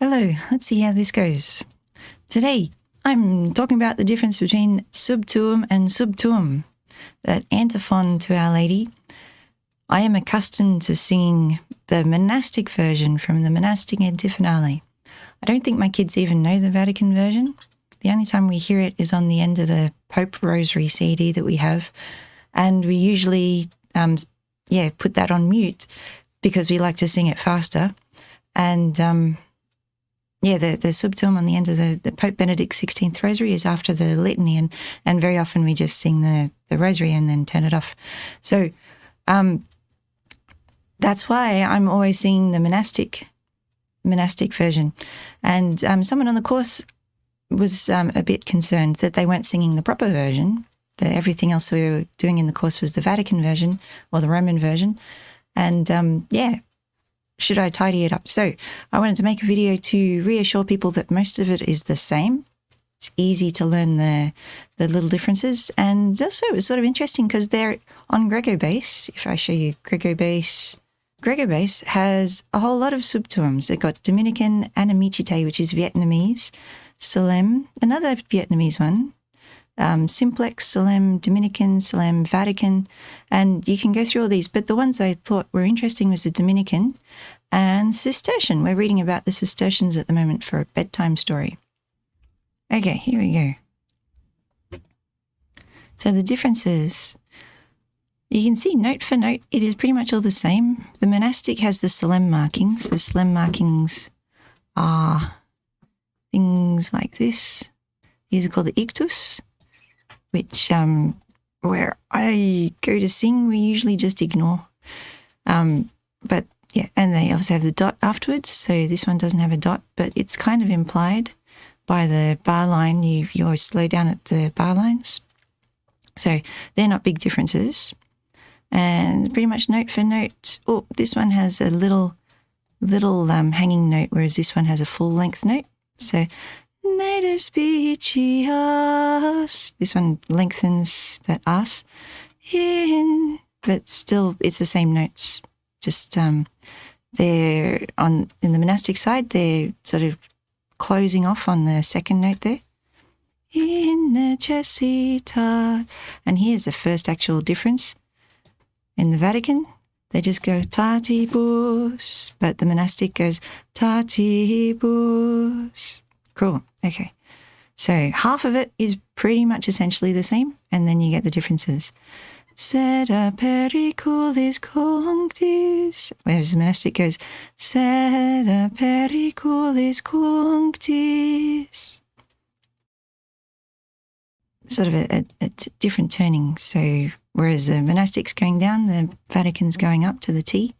Hello, let's see how this goes. Today, I'm talking about the difference between Sub Tuum and Sub Tuum, that antiphon to Our Lady. I am accustomed to singing the monastic version from the monastic antiphonale. I don't think my kids even know the Vatican version. The only time we hear it is on the end of the Pope Rosary CD that we have, and we usually, put that on mute because we like to sing it faster. And the Sub Tuum on the end of the Pope Benedict XVI Rosary is after the litany, and very often we just sing the Rosary and then turn it off. So that's why I'm always singing the monastic version. And someone on the course was a bit concerned that they weren't singing the proper version. Everything else we were doing in the course was the Vatican version or the Roman version. And should I tidy it up? So I wanted to make a video to reassure people that most of it is the same. It's easy to learn the little differences. And also it was sort of interesting because they're on Gregobase. If I show you Gregobase has a whole lot of Sub Tuums. They've got Dominican and Amicite, which is Vietnamese, Salem, another Vietnamese one, Simplex, Salem, Dominican, Salem, Vatican, and you can go through all these. But the ones I thought were interesting was the Dominican and Cistercian. We're reading about the Cistercians at the moment for a bedtime story. Okay, here we go. So the differences, you can see note for note, it is pretty much all the same. The monastic has the Salem markings. The Salem markings are things like this. These are called the ictus, which where I go to sing, we usually just ignore. But yeah, and they also have the dot afterwards. So this one doesn't have a dot, but it's kind of implied by the bar line. You always slow down at the bar lines. So they're not big differences. And pretty much note for note, this one has a little hanging note, whereas this one has a full length note. So this one lengthens that us in, but still it's the same notes. Just they're in the monastic side, they're sort of closing off on the second note there. In necessita, and here's the first actual difference. In the Vatican, they just go tatibus, but the monastic goes tatibus. Cool. Okay. So half of it is pretty much essentially the same, and then you get the differences. Sed periculis cunctis, whereas the monastic goes sed periculis cunctis. Sort of a different turning. So whereas the monastic's going down, the Vatican's going up to the T,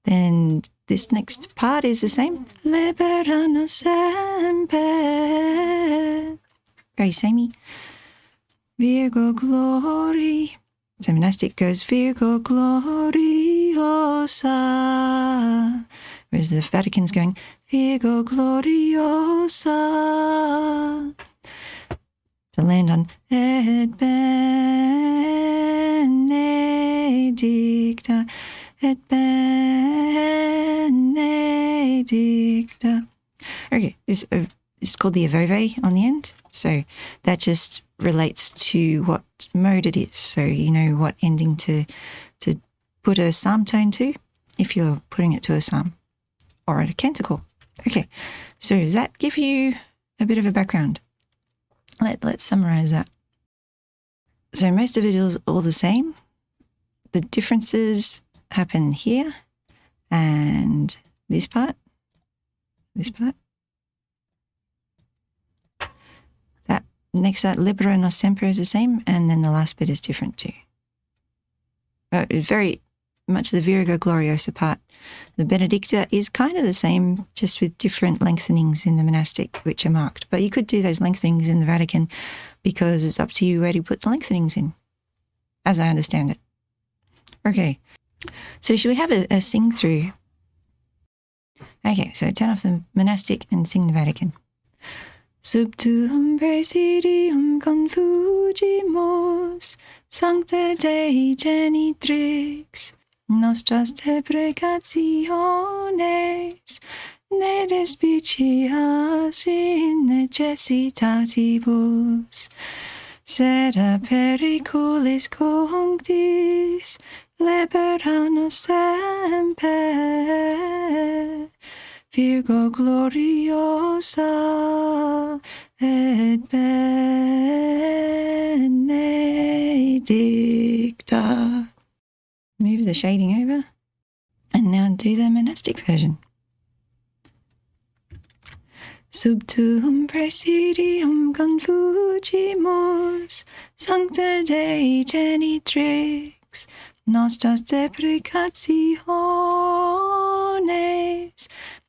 then this next part is the same. Liberano semper. Very samey. Virgo glory. So monastic goes Virgo gloriosa. Whereas the Vatican's going Virgo gloriosa. To land on et benedicta. Et benedicta. Okay, this is called the Avove on the end. So that just relates to what mode it is. So you know what ending to put a psalm tone to if you're putting it to a psalm or a canticle. Okay, so does that give you a bit of a background? Let's summarize that. So most of it is all the same. The differences happen here and this part. That next that libera nos semper is the same, and then the last bit is different too. Very much the Virgo Gloriosa part. The Benedicta is kind of the same, just with different lengthenings in the monastic, which are marked. But you could do those lengthenings in the Vatican because it's up to you where to put the lengthenings in, as I understand it. Okay, so should we have a sing through? Okay, so turn off the monastic and sing the Vatican. Sub tuum presidium confugimus, sancta Dei genitrix, nostras deprecationes, ne ne despicias in necessitatibus, sed a periculis conjunctis libera nos semper, Virgo gloriosa et benedicta. Move the shading over and now do the monastic version. Sub tuum presidium confugimus, sancta Dei genitrix, nostras deprecationes,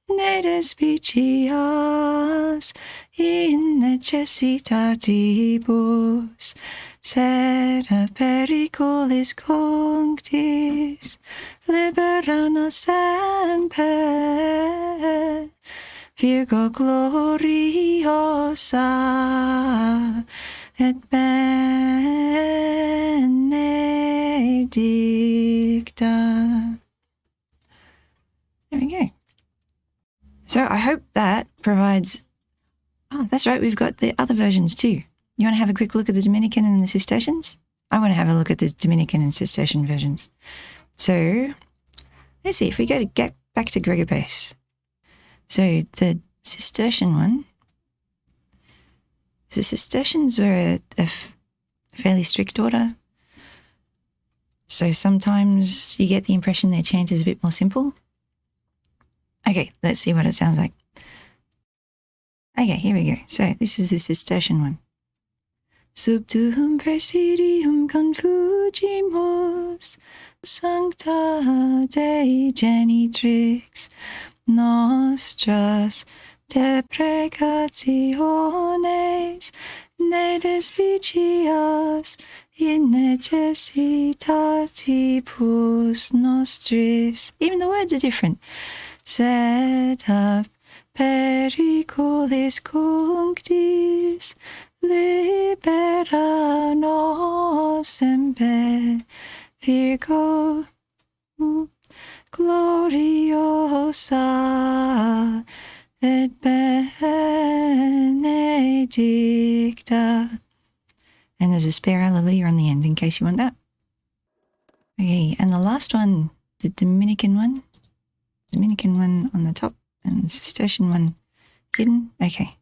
ne despicias in necessitatibus, sed a periculis conjunctis libera nos semper, Virgo gloriosa et benedicta. There we go. So I hope that provides... Oh, that's right, we've got the other versions too. You want to have a quick look at the Dominican and the Cistercians? I want to have a look at the Dominican and Cistercian versions. So let's see, if we get back to Gregor Base. So the Cistercian one, the Cistercians were a fairly strict order. So sometimes you get the impression their chant is a bit more simple. Okay, let's see what it sounds like. Okay, here we go. So this is the Cistercian one. Sub tuum presidium confugimus, sancta Dei genitrix, nostras deprecationes, ne despicias in necessitatibus nostris. Even the words are different. Sed a periculis conjunctis libera nos semper, Virgo gloriosa et benedicta. And there's a spare hallelujah on the end in case you want that. Okay, and the last one, the Dominican one on the top and the Cistercian one hidden. Okay.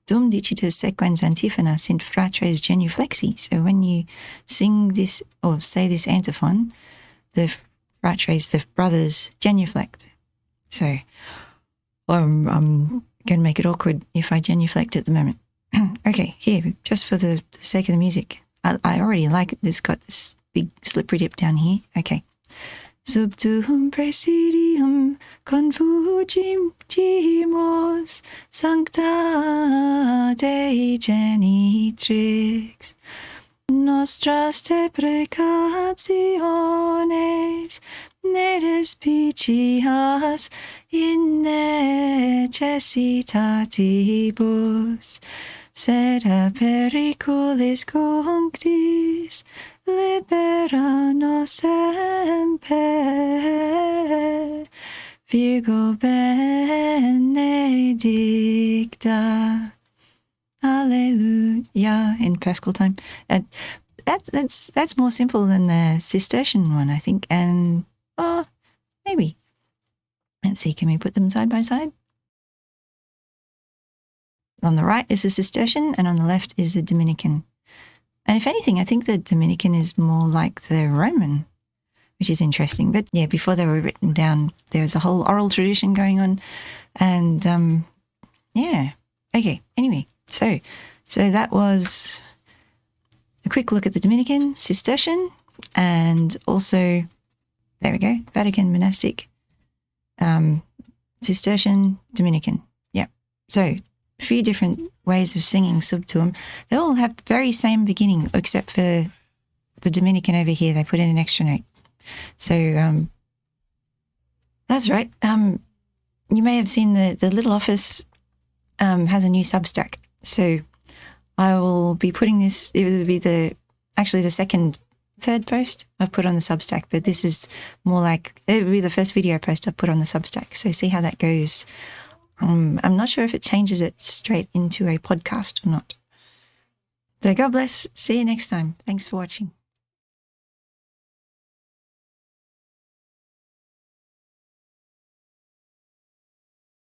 Dum dicitus sequens antiphona sint fratres genuflexi. So when you sing this or say this antiphon, the fratres, the brothers, genuflect. So I'm going to make it awkward if I genuflect at the moment. Okay, here, just for the sake of the music. I already like it. It's got this big slippery dip down here. Okay. Sub tuum presidium confugimus, sancta Dei genitrix, nostras deprecationes, ne despicias in necessitatibus, sed a periculis conjunctis libera nos semper, Virgo benedicta. Alleluia in Paschal time. That's more simple than the Cistercian one, I think. And maybe. Let's see, can we put them side by side? On the right is the Cistercian and on the left is the Dominican. And if anything, I think the Dominican is more like the Roman, which is interesting. But yeah, before they were written down, there was a whole oral tradition going on. And yeah, okay, anyway. So that was a quick look at the Dominican, Cistercian, and also, there we go, Vatican, Monastic, Cistercian, Dominican. Yeah. So a few different ways of singing Sub Tuum. They all have the very same beginning, except for the Dominican over here. They put in an extra note. So that's right. You may have seen the little office has a new substack. So I will be putting this, it will be the second third post I've put on the Substack, but this is more like, it would be the first video post I've put on the Substack. So see how that goes. I'm not sure if it changes it straight into a podcast or not. So God bless. See you next time. Thanks for watching.